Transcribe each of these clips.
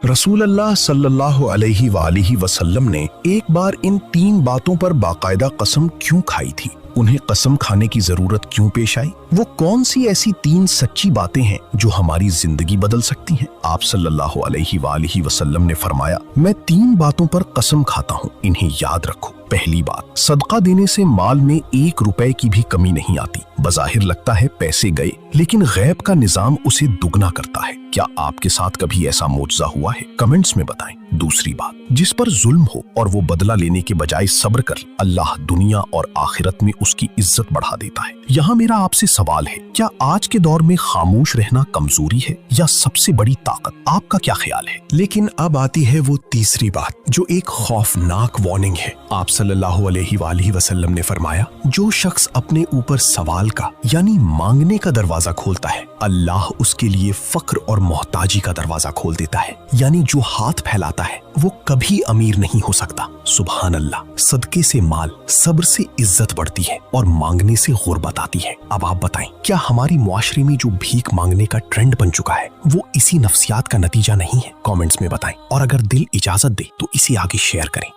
रसूल अल्लाह सल्लल्लाहु अलैहि वालिहि वसल्लम ने एक बार इन 3 बातों पर बाकायदा कसम क्यों खाई थी? उन्हें कसम खाने की जरूरत क्यों पेश आई? वो कौन सी ऐसी 3 सच्ची बातें हैं जो हमारी जिंदगी बदल सकती हैं? आप सल्लल्लाहु अलैहि वालिहि वसल्लम ने फरमाया, मैं 3 बातों पर कसम खाता हूँ, इन्हें याद रखो। पहली बात, सदका देने से माल में 1 रुपए की भी कमी नहीं आती। बज़ाहिर लगता है पैसे गए, लेकिन गैब का निजाम उसे दुगना करता है। क्या आपके साथ कभी ऐसा मोजज़ा हुआ है? कमेंट्स में बताएं। दूसरी बात, जिस पर जुल्म हो और वो बदला लेने के बजाय सब्र कर, अल्लाह दुनिया और आखिरत में उसकी इज्जत बढ़ा देता है। यहाँ मेरा आपसे सवाल है, क्या आज के दौर में खामोश रहना कमजोरी है या सबसे बड़ी ताकत? आपका क्या ख्याल है? लेकिन अब आती है वो तीसरी बात जो एक खौफनाक वार्निंग है। आप सल्लल्लाहु अलैहि वालिहि वसल्लम ने फरमाया, जो शख्स अपने ऊपर सवाल का यानी मांगने का दरवाजा खोलता है, अल्लाह उसके लिए फक्र और मोहताजी का दरवाजा खोल देता है। यानी जो हाथ फैलाता है वो कभी अमीर नहीं हो सकता। सुभान अल्लाह। सदके से माल, सब्र से इज्जत बढ़ती है और मांगने से गुर्बत आती है। अब आप बताएं, क्या हमारी मुआशरे में जो भीख मांगने का ट्रेंड बन चुका है वो इसी नफ्सियात का नतीजा नहीं है? कमेंट्स में बताएं, और अगर दिल इजाजत दे तो इसे आगे शेयर करें।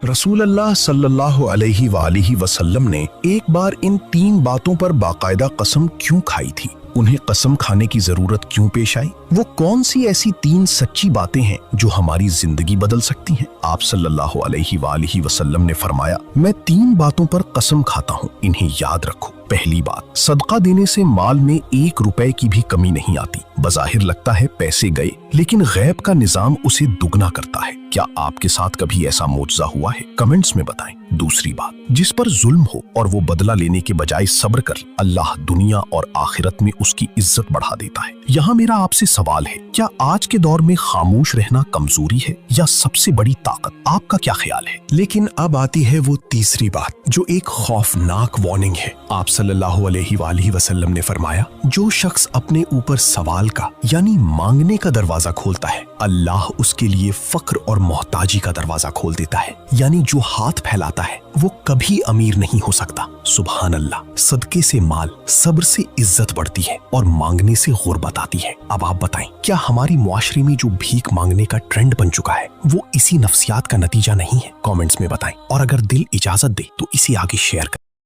रसूल अल्लाह सल्लल्लाहु अलैहि वालिहि वसल्लम ने एक बार इन 3 बातों पर बाकायदा कसम क्यों खाई थी? उन्हें कसम खाने की जरूरत क्यों पेश आई? वो कौन सी ऐसी 3 सच्ची बातें हैं जो हमारी जिंदगी बदल सकती हैं? आप सल्लल्लाहु अलैहि वालिहि वसल्लम ने फरमाया, मैं 3 बातों पर कसम खाता हूँ, इन्हें याद रखो। पहली बात, सदका देने से माल में 1 रुपए की भी कमी नहीं आती। बज़ाहिर लगता है पैसे गए, लेकिन गैब का निजाम उसे दुगना करता है। क्या आपके साथ कभी ऐसा मोजज़ा हुआ है? कमेंट्स में बताएं। दूसरी बात, जिस पर जुल्म हो और वो बदला लेने के बजाय सब्र कर, अल्लाह दुनिया और आखिरत में उसकी इज्जत बढ़ा देता है। यहाँ मेरा आपसे सवाल है, क्या आज के दौर में खामोश रहना कमजोरी है या सबसे बड़ी ताकत? आपका क्या ख्याल है? लेकिन अब आती है वो तीसरी बात जो एक खौफनाक वार्निंग है। आप सल्लल्लाहु अलैहि वालिहि वसल्लम ने फरमाया, जो शख्स अपने ऊपर सवाल का यानी मांगने का दरवाजा खोलता है, अल्लाह उसके लिए फक्र और मोहताजी का दरवाजा खोल देता है। यानी जो हाथ फैलाता है वो कभी अमीर नहीं हो सकता। सुभान अल्लाह। सदके से माल, सब्र से इज्जत बढ़ती है और मांगने से गुर्बत आती है। अब आप बताएं, क्या हमारी मुआशरे में जो भीख मांगने का ट्रेंड बन चुका है वो इसी नफ्सियात का नतीजा नहीं है? कमेंट्स में बताएं, और अगर दिल इजाजत दे तो इसे आगे शेयर करें।